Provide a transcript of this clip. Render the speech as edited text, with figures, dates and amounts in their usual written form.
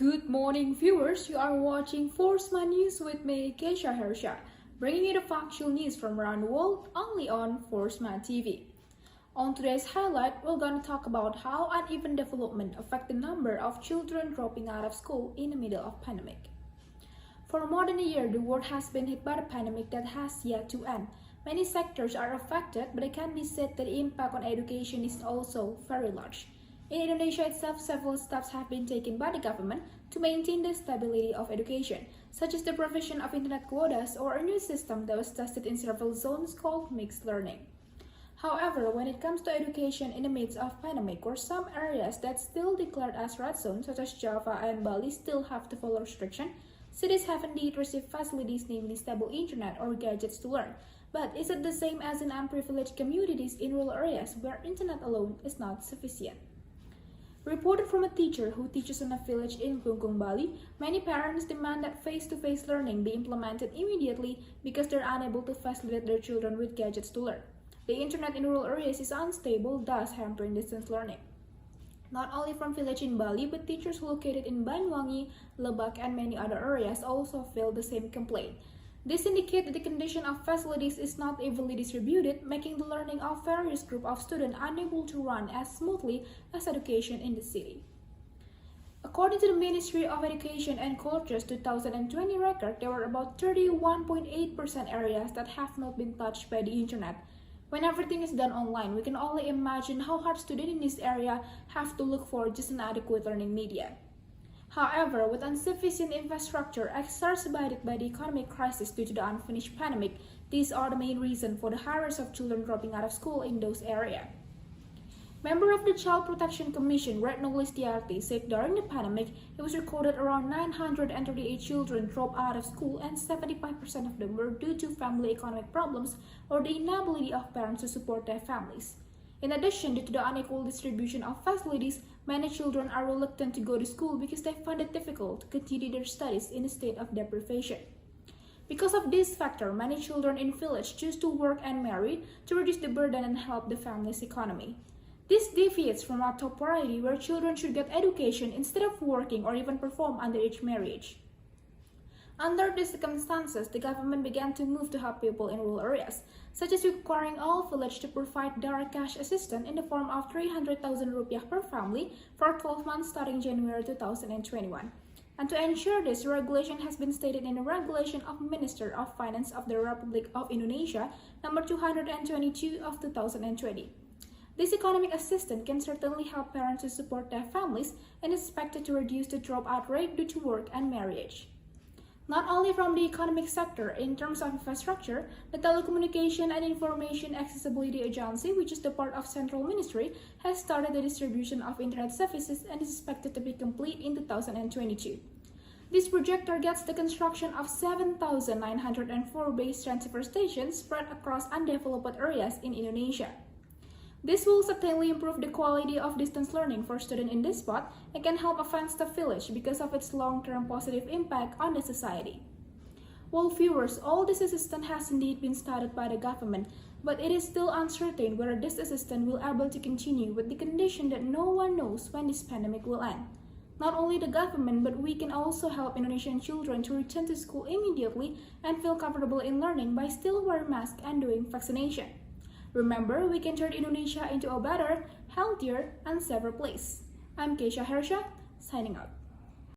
Good morning, viewers. You are watching Forsma News with me, Kesya Hersya, bringing you the factual news from around the world only on Forsma TV. On today's highlight, we're going to talk about how uneven development affect the number of children dropping out of school in the middle of pandemic. For more than a year, the world has been hit by the pandemic that has yet to end. Many sectors are affected, but it can be said that the impact on education is also very large. In Indonesia itself, several steps have been taken by the government to maintain the stability of education, such as the provision of internet quotas or a new system that was tested in several zones called mixed learning. However, when it comes to education in the midst of pandemic, where some areas that still declared as red zones, such as Java and Bali, still have to follow restriction, cities have indeed received facilities, namely stable internet or gadgets to learn. But is it the same as in unprivileged communities in rural areas where internet alone is not sufficient? Reported from a teacher who teaches in a village in Bungkung, Bali, many parents demand that face-to-face learning be implemented immediately because they're unable to facilitate their children with gadgets to learn. The internet in rural areas is unstable, thus hampering distance learning. Not only from village in Bali, but teachers located in Banyuwangi, Lebak, and many other areas also feel the same complaint. This indicates that the condition of facilities is not evenly distributed, making the learning of various groups of students unable to run as smoothly as education in the city. According to the Ministry of Education and Culture's 2020 record, there were about 31.8% areas that have not been touched by the internet. When everything is done online, we can only imagine how hard students in this area have to look for just an adequate learning media. However, with insufficient infrastructure exacerbated by the economic crisis due to the unfinished pandemic, these are the main reasons for the high risk of children dropping out of school in those areas. Member of the Child Protection Commission, Retno Listiarti, said during the pandemic, it was recorded around 938 children dropped out of school and 75% of them were due to family economic problems or the inability of parents to support their families. In addition, due to the unequal distribution of facilities, many children are reluctant to go to school because they find it difficult to continue their studies in a state of deprivation. Because of this factor, many children in village choose to work and marry to reduce the burden and help the family's economy. This deviates from our top priority where children should get education instead of working or even perform underage marriage. Under these circumstances, the government began to move to help people in rural areas, such as requiring all villages to provide direct cash assistance in the form of 300,000 rupiah per family for 12 months starting January 2021. And to ensure this, regulation has been stated in the Regulation of Minister of Finance of the Republic of Indonesia, number 222 of 2020. This economic assistance can certainly help parents to support their families and is expected to reduce the dropout rate due to work and marriage. Not only from the economic sector, in terms of infrastructure, the Telecommunication and Information Accessibility Agency, which is the part of Central Ministry, has started the distribution of internet services and is expected to be complete in 2022. This project targets the construction of 7,904 base transceiver stations spread across undeveloped areas in Indonesia. This will certainly improve the quality of distance learning for students in this spot and can help advance the village because of its long-term positive impact on the society. Well, viewers, all this assistance has indeed been started by the government, but it is still uncertain whether this assistance will be able to continue with the condition that no one knows when this pandemic will end. Not only the government, but we can also help Indonesian children to return to school immediately and feel comfortable in learning by still wearing masks and doing vaccination. Remember, we can turn Indonesia into a better, healthier, and safer place. I'm Kesya Hersya, signing out.